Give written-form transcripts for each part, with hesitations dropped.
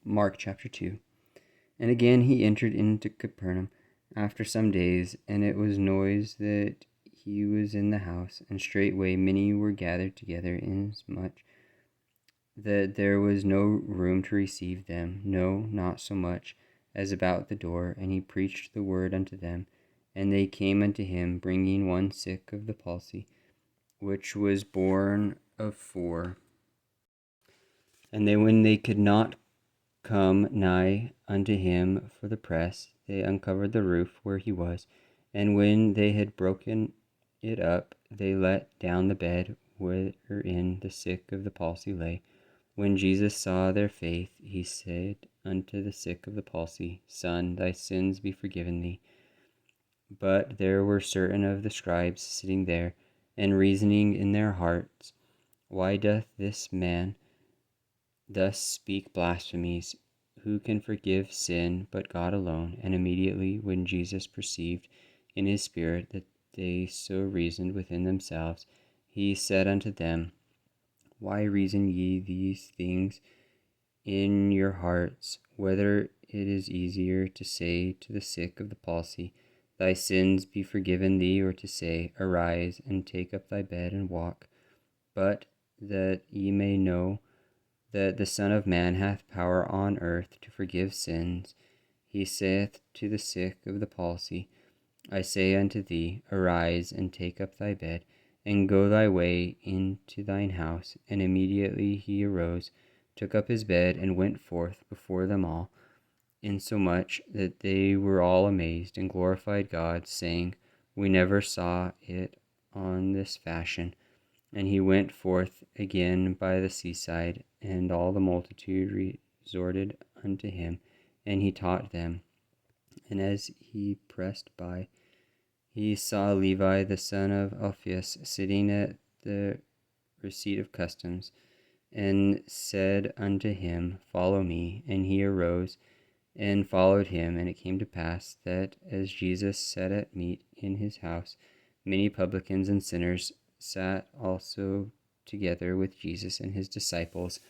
Mark chapter 2. And again he entered into Capernaum after some days, and it was noised that he was in the house, and straightway many were gathered together, insomuch that there was no room to receive them, no, not so much as about the door. And he preached the word unto them. And they came unto him, bringing one sick of the palsy, which was borne of 4. And when they could not come nigh unto him for the press, they uncovered the roof where he was. And when they had broken it up, they let down the bed wherein the sick of the palsy lay. When Jesus saw their faith, he said unto the sick of the palsy, Son, thy sins be forgiven thee. But there were certain of the scribes sitting there, and reasoning in their hearts, Why doth this man thus speak blasphemies? Who can forgive sin but God alone? And immediately when Jesus perceived in his spirit that they so reasoned within themselves, he said unto them, Why reason ye these things in your hearts, whether it is easier to say to the sick of the palsy, Thy sins be forgiven thee, or to say, Arise, and take up thy bed, and walk? But that ye may know that the Son of Man hath power on earth to forgive sins, he saith to the sick of the palsy, I say unto thee, Arise, and take up thy bed, and go thy way into thine house. And immediately he arose, took up his bed, and went forth before them all, insomuch that they were all amazed, and glorified God, saying, We never saw it on this fashion. And he went forth again by the seaside, and all the multitude resorted unto him, and he taught them. And as he pressed by, he saw Levi the son of Alphaeus sitting at the receipt of customs, and said unto him, Follow me. And he arose and followed him. And it came to pass that as Jesus sat at meat in his house, many publicans and sinners sat also together with Jesus and his disciples,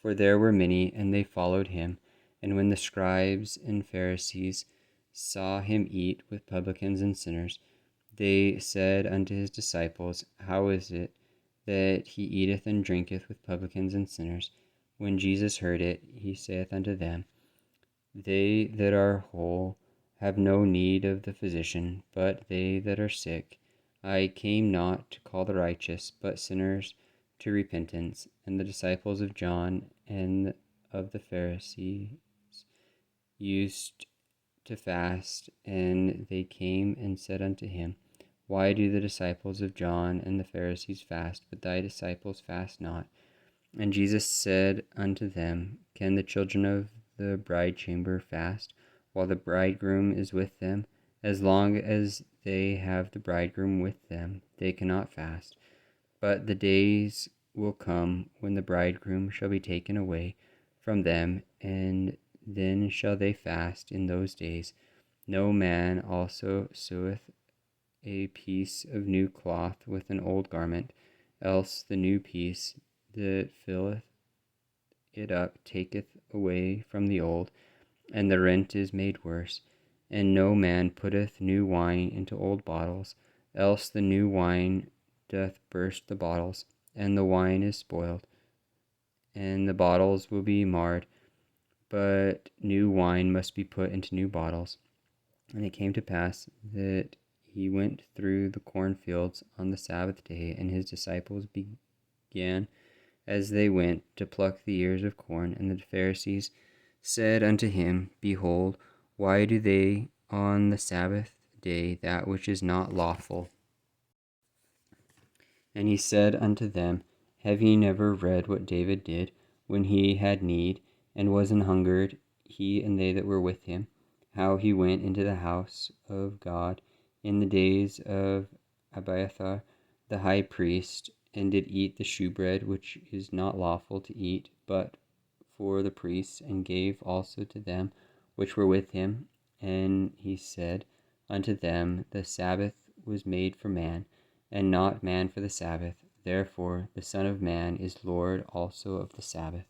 for there were many, and they followed him. And when the scribes and Pharisees saw him eat with publicans and sinners, they said unto his disciples, How is it that he eateth and drinketh with publicans and sinners? When Jesus heard it, he saith unto them, They that are whole have no need of the physician, but they that are sick. I came not to call the righteous, but sinners to repentance. And the disciples of John and of the Pharisees used to fast, and they came and said unto him, Why do the disciples of John and the Pharisees fast, but thy disciples fast not? And Jesus said unto them, Can the children of the bridechamber fast, while the bridegroom is with them? As long as they have the bridegroom with them, they cannot fast. But the days will come when the bridegroom shall be taken away from them, and then shall they fast in those days. No man also seweth a piece of new cloth with an old garment, else the new piece that filleth it up taketh away from the old, and the rent is made worse. And no man putteth new wine into old bottles, else the new wine doth burst the bottles, and the wine is spoiled, and the bottles will be marred. But new wine must be put into new bottles. And it came to pass that he went through the cornfields on the Sabbath day, and his disciples began as they went to pluck the ears of corn. And the Pharisees said unto him, Behold, why do they on the Sabbath day that which is not lawful? And he said unto them, Have ye never read what David did when he had need, and was an hungered, he and they that were with him, how he went into the house of God in the days of Abiathar the high priest, and did eat the shewbread, which is not lawful to eat, but for the priests, and gave also to them which were with him? And he said unto them, The Sabbath was made for man, and not man for the Sabbath. Therefore the Son of Man is Lord also of the Sabbath.